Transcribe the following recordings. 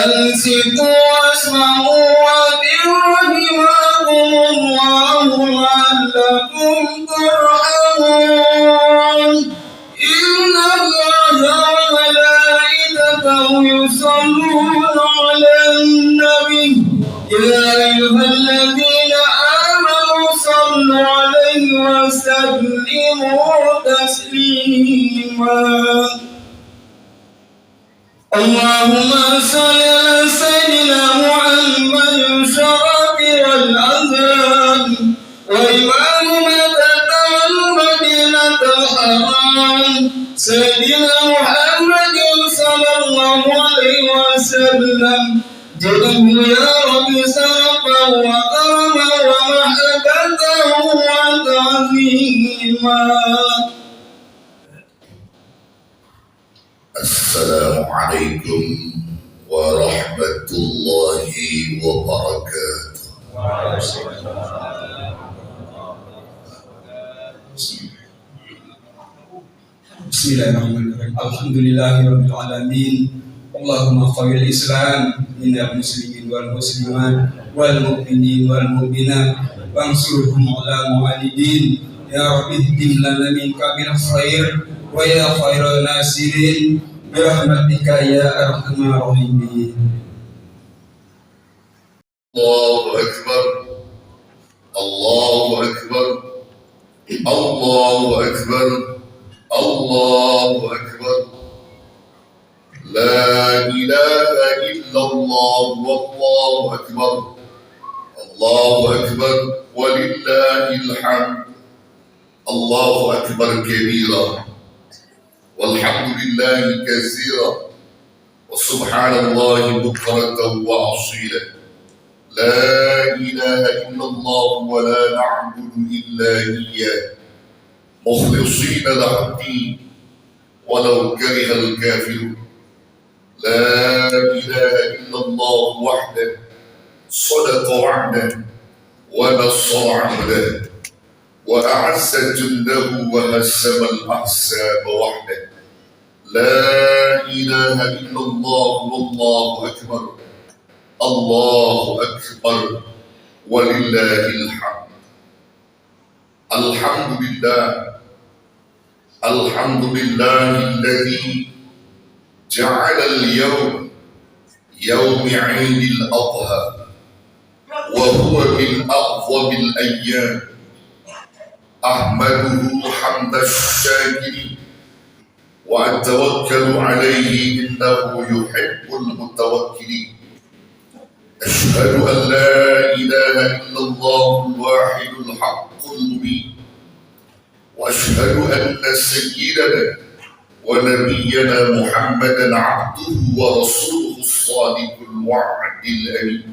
أنصتوا واسمعوا رحمكم الله لعلكم ترحمون إن الله وملائكته يصلون على النبي يا أيها الذين آمنوا صلوا عليه وسلموا تسليما اللهم صل على سيدنا محمد شافع الأذان وإمام مكة والمدينة الحرام سيدنا محمد صلى الله عليه وسلم جده يا رب سرفا وكرما ومحبته وتعظيما. السلام عليكم ورحمة الله وبركاته. Bismillahirrahmanirrahim. Alhamdulillahirabbil alamin. Allahumma qawil Islam minal muslimin wal muslimat wal mu'minin wal mu'minat wansurhum ala mu'anidin ya rabbi dim lana min kabil khair wa ya khairal nasirin birahmatika ya arhamar rahimin. Allahu Akbar, Allahu Akbar, Allahu Akbar, Allahu Akbar. La ilaha illallah wallahu akbar. Allahu akbar walillahil hamd. Allahu akbar kabira. Walhamdulillahi katsira. Wa subhanallahi bukratan wa asila. La ilaha illallah wa la na'budu illa iyyah. Mukhlishina lahu-d-din walau karihal kafirun. لا إله إلا الله وحده صدق وعده ونصر عبده وأعز جنده وهزم الأحزاب وحده. لا إله إلا الله والله أكبر. الله أكبر ولله الحمد. الحمد لله، الحمد لله الذي جعل اليوم يوم عيد الأضحى وهو من أعظم الأيام. أحمده حمد الشاكرين وأتوكل عليه إنه يحب المتوكلين. أشهد أن لا إله إلا الله الواحد الحق المبين وأشهد أن سيدنا ونبينا محمدا عبده ورسوله الصادق الوعد الأمين.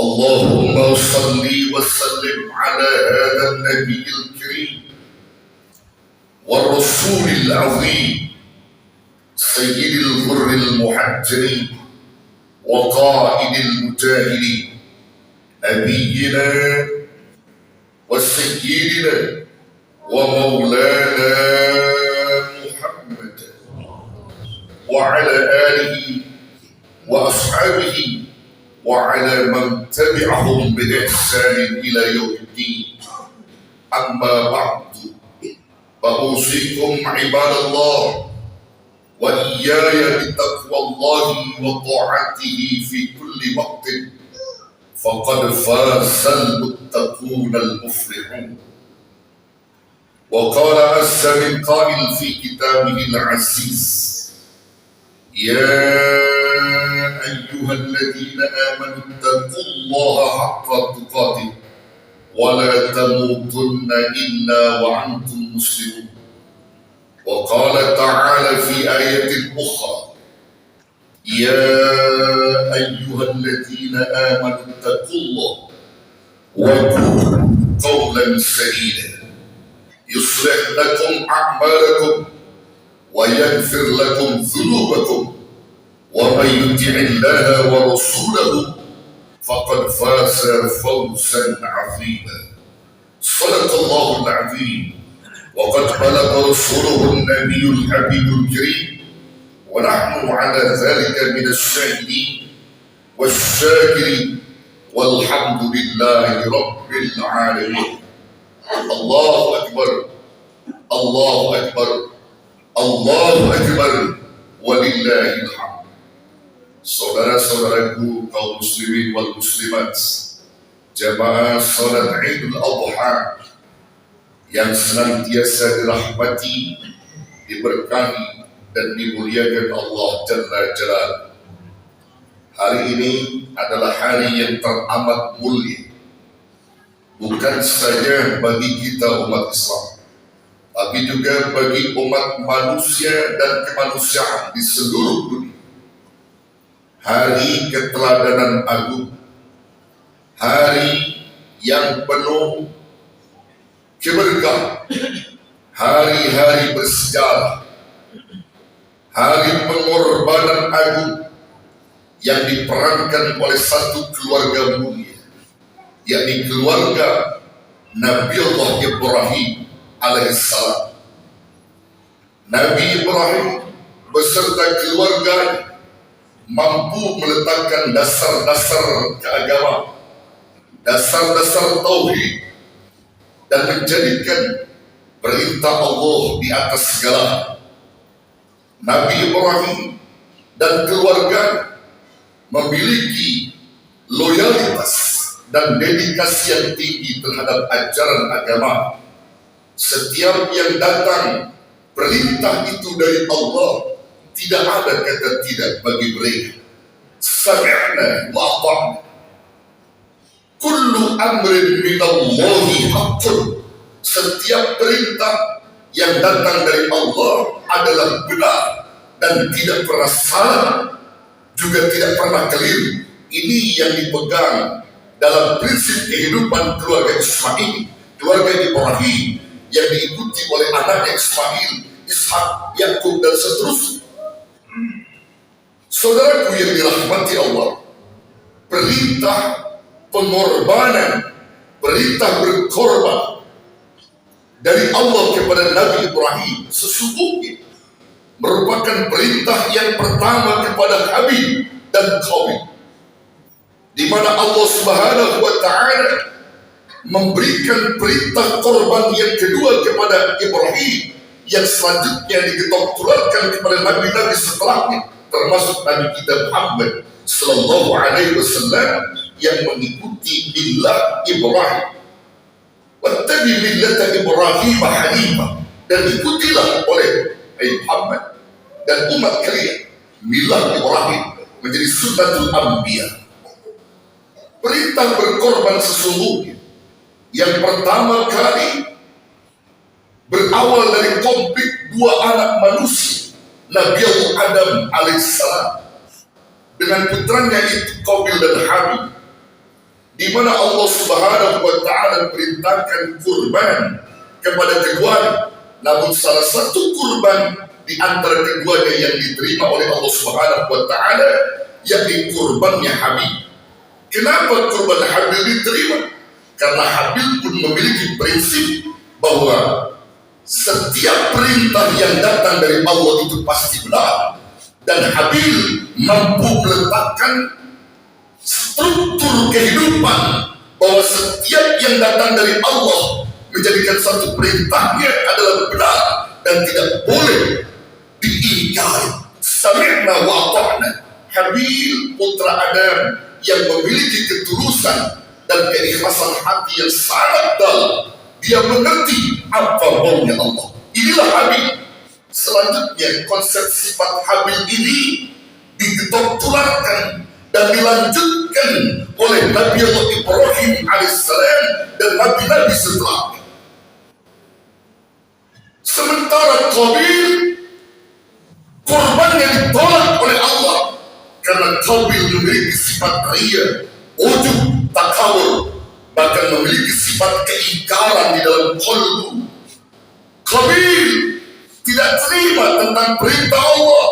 اللهم صل وسلم على هذا النبي الكريم والرسول العظيم سيد الغر المحجلين وقائد المجاهدين نبينا وسيدنا ومولانا وعلى آله وأصحابه وعلى من تبعهم بإحسان إلى يوم الدين. أما بعد فأوصيكم عباد الله وإياي بتقوى الله وطاعته في كل وقت فقد فاز المتقون المفلحون. وقال عز من قائل في كتابه العزيز: يا أيها الذين آمنوا اتقوا الله حق تقاته ولا تموتن إلا وأنتم مسلمون. وقال تعالى في آية أخرى: يا أيها الذين آمنوا اتقوا الله وقولوا قولا سديدا يصلح لكم أعمالكم ويغفر لكم ذنوبكم ومن يطع الله ورسوله فقد فاز فوزا عظيما. صدق الله العظيم وقد بلغ رسوله النبي الحبيب الكريم ونحن على ذلك من الشاهدين والشاكرين والحمد لله رب العالمين. الله أكبر الله أكبر الله أكبر ولله الحمد. Saudara-saudaraku kaum muslimin wal muslimat, jamaah salat Idul Adha yang senantiasa dirahmati, diberkahi dan dimuliakan Allah Jalla Jalaluhu. Hari ini adalah hari yang teramat mulia, bukan saja bagi kita umat Islam, tapi juga bagi umat manusia dan kemanusiaan di seluruh dunia. Hari keteladanan agung, hari yang penuh keberkahan, hari-hari bersejarah, hari pengorbanan agung yang diperankan oleh satu keluarga mulia, yakni keluarga Nabiullah Ibrahim alaihissalam. Nabi Ibrahim beserta keluarganya mampu meletakkan dasar-dasar keagamaan, dasar-dasar tauhid, dan menjadikan perintah Allah di atas segala. Nabi Ibrahim dan keluarga memiliki loyalitas dan dedikasi yang tinggi terhadap ajaran agama. Setiap yang datang perintah itu dari Allah, tidak ada kata tidak bagi mereka. Sami'na wa ata'na. Kullu amrin minallahi haqqun. Setiap perintah yang datang dari Allah adalah benar dan tidak pernah salah, juga tidak pernah keliru. Ini yang dipegang dalam prinsip kehidupan keluarga Ismail, keluarga Ibrahim, yang diikuti oleh anaknya Ismail, Ishak, Yakub, dan seterusnya. Saudaraku yang dirahmati Allah, perintah pengorbanan, perintah berkorban dari Allah kepada Nabi Ibrahim sesungguhnya merupakan perintah yang pertama kepada Habil dan Qabil, di mana Allah Subhanahu wa Ta'ala memberikan perintah korban yang kedua kepada Ibrahim, yang selanjutnya diketok tularkan kepada nabi-nabi setelahnya, termasuk Nabi kita Muhammad sallallahu alaihi wasallam yang mengikuti millah Ibrahim. Wattabi millata Ibrahim hanifah, dan ikutilah oleh Muhammad dan umat kalian millah Ibrahim menjadi sunnatul anbiya. Perintah berkorban sesungguhnya yang pertama kali berawal dari konflik dua anak manusia, Nabi Adam alaihissalam dengan putranya itu Qabil dan Habil, di mana Allah Subhanahu wa Ta'ala perintahkan kurban kepada keduanya. Namun salah satu kurban di antara keduanya yang diterima oleh Allah Subhanahu wa Ta'ala yakni kurbannya Habil. Kenapa kurban Habil diterima? Karena Habil pun memiliki prinsip bahwa setiap perintah yang datang dari Allah itu pasti benar, dan Habil mampu meletakkan struktur kehidupan bahwa setiap yang datang dari Allah menjadikan satu perintahnya adalah benar dan tidak boleh diingkari. Sami'na wa ata'na. Habil putra Adam yang memiliki ketulusan dan keikhlasan hati yang sangat dalam, dia mengerti apa maunya Allah. Inilah Habil. Selanjutnya konsep sifat Habil ini diketok tularkan dan dilanjutkan oleh Nabi Allah Ibrahim alaihissalam dan nabi-nabi setelahnya. Sementara Qabil korbannya ditolak oleh Allah karena Qabil memiliki sifat ria, ujub, takabur, bahkan memiliki sifat keingkaran di dalam qalbu. Qabil tidak terima tentang perintah Allah.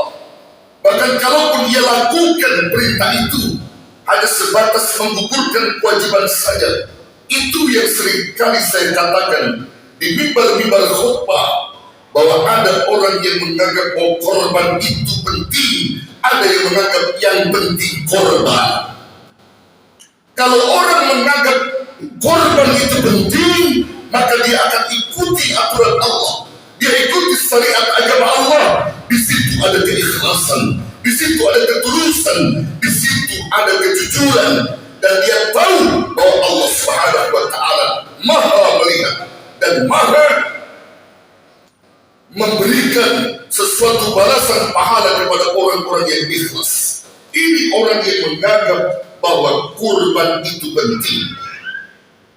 Bahkan kalaupun ia lakukan perintah itu hanya sebatas menggugurkan kewajiban saja. Itu yang sering kali saya katakan di mimbar-mimbar khutbah, bahwa ada orang yang menganggap bahwa korban itu penting, ada yang menganggap yang penting korban. Kalau orang menganggap korban itu penting, maka dia akan ikuti aturan Allah, dia ikuti syariat agama Allah. Di situ ada keikhlasan, di situ ada ketulusan, di situ ada kejujuran, dan dia tahu bahwa Allah Subhanahu wa Ta'ala Maha melihat dan Maha memberikan sesuatu balasan pahala kepada orang-orang yang ikhlas. Ini orang yang menganggap bahwa kurban itu penting.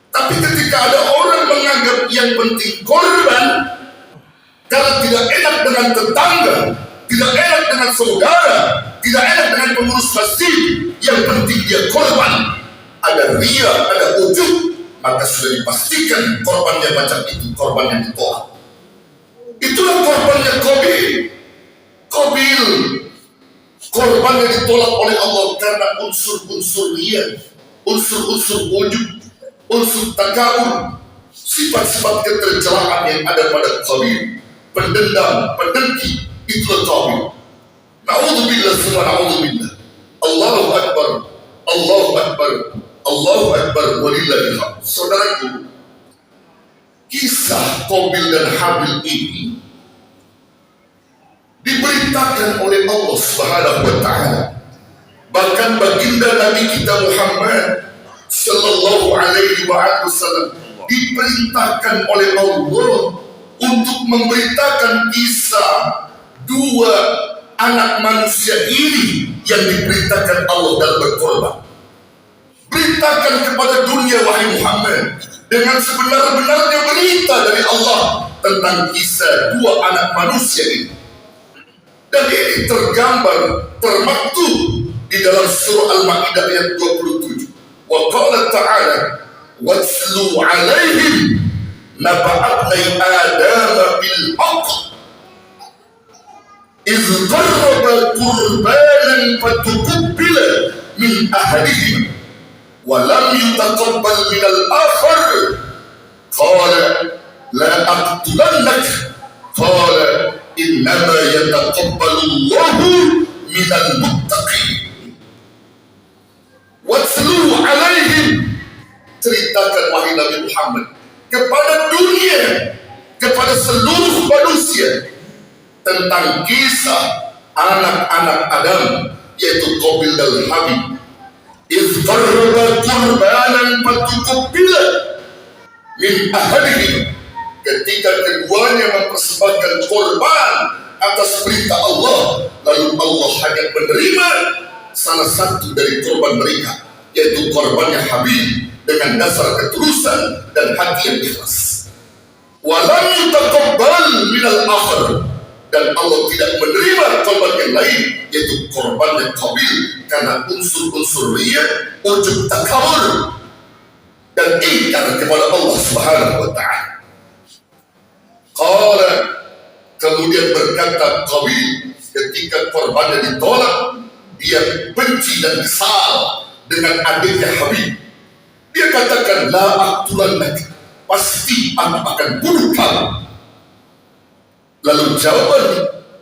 Tapi ketika ada orang menganggap yang penting korban, karena tidak enak dengan tetangga, tidak enak dengan saudara, tidak enak dengan pengurus masjid, yang penting dia korban, ada ria, ada ujub, maka sudah dipastikan korbannya macam itu, korban yang ditolak. Itulah korbannya Qabil. Qabil korbannya ditolak oleh Allah karena unsur-unsur ria, unsur-unsur ujub, unsur takabur, sifat-sifat ketercelaan yang ada pada Qabil, pendendam, pendengki. Itulah Qabil. Na'udzubillah semua na'udzubillah. Allahu Akbar, Allahu Akbar, Allahu Akbar, walillahil hamd. Saudaraku, kisah Qabil dan Habil ini diberitakan oleh Allah Subhanahu wa Ta'ala. Bahkan baginda Nabi kita Muhammad sallallahu alaihi wasallam diperintahkan oleh Allah untuk memberitakan kisah dua anak manusia ini yang diperintahkan Allah dalam berkorban. Beritakan kepada dunia wahai Muhammad dengan sebenar-benarnya berita dari Allah tentang kisah dua anak manusia ini. Dan ini tergambar, termaktub di dalam surah Al-Ma'idah ayat 27. Wa qala ta'ala watslu 'alaihim naba'atnai adama bil haqq idh qarraba qurbanan fatuqabbala min ahadihim wa lam yutaqabbal min al-akhar qala la aqtulannak qala innama yataqabbalullahu minal muttaqin. Watslu 'alaihim, ceritakan wahai Nabi Muhammad kepada dunia, kepada seluruh manusia tentang kisah anak-anak Adam, yaitu Qabil dan Habil. Idh qarraba qurbanan fatuqabbala min ahadihim, ketika keduanya mempersembahkan korban atas perintah Allah, lalu Allah hanya menerima salah satu dari korban mereka, yaitu korbannya Habil, dengan dasar ketulusan dan hati yang ikhlas. Walam yutaqabbal minal akhar, dan Allah tidak menerima korban yang lain, yaitu korbannya Qabil, karena unsur-unsur ria, ujub, takabur dan ingkar kepada Allah Subhanahu wa Ta'ala. Qala, kemudian berkata Qabil ketika korbannya ditolak, dia benci dan kesal dengan adiknya Habil. Dia katakan, la aqtulannak, pasti aku akan bunuh kamu. Lalu jawaban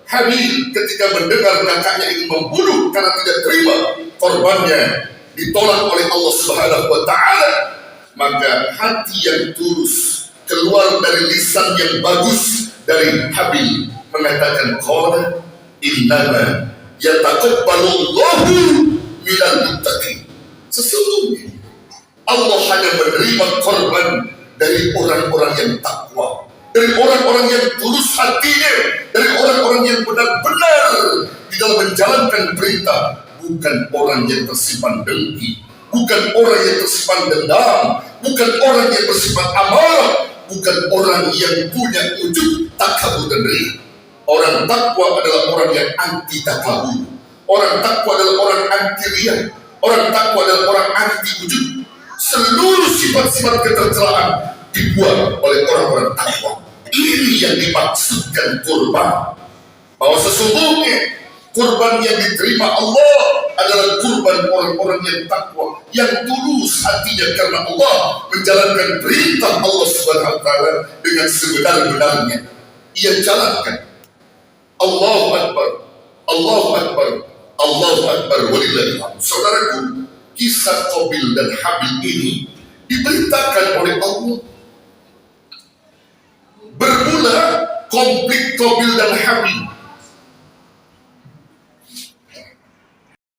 Habil ketika mendengar kakaknya ingin membunuh karena tidak terima korbannya ditolak oleh Allah Subhanahu wa Ta'ala, maka hati yang tulus keluar dari lisan yang bagus dari Habil mengatakan, qala innama yataqabbalullahu minal muttaqin, sesungguhnya Allah hanya menerima korban dari orang-orang yang takwa, dari orang-orang yang tulus hatinya, dari orang-orang yang benar-benar di dalam menjalankan perintah, bukan orang yang tersimpan dengki, bukan orang yang tersimpan dendam, bukan orang yang bersifat amarah, bukan orang yang punya ujub, takabur dan ria. Orang takwa adalah orang yang anti takabur. Orang takwa adalah orang anti ria. Orang takwa adalah orang anti ujub. Seluruh sifat-sifat ketercelaan dibuat oleh orang-orang takwa. Ini yang dimaksudkan kurban. Bahwa sesungguhnya kurban yang diterima Allah adalah kurban orang-orang yang takwa, yang tulus hatinya karena Allah, menjalankan perintah Allah Subhanahu wa Ta'ala dengan sebenar-benarnya. ia jalankan. Allahu Akbar, Allahu Akbar, Allahu Akbar, walillahil hamd. Saudaraku, kisah Qabil dan Habil ini diberitakan oleh Allah. Bermula konflik Qabil dan Habil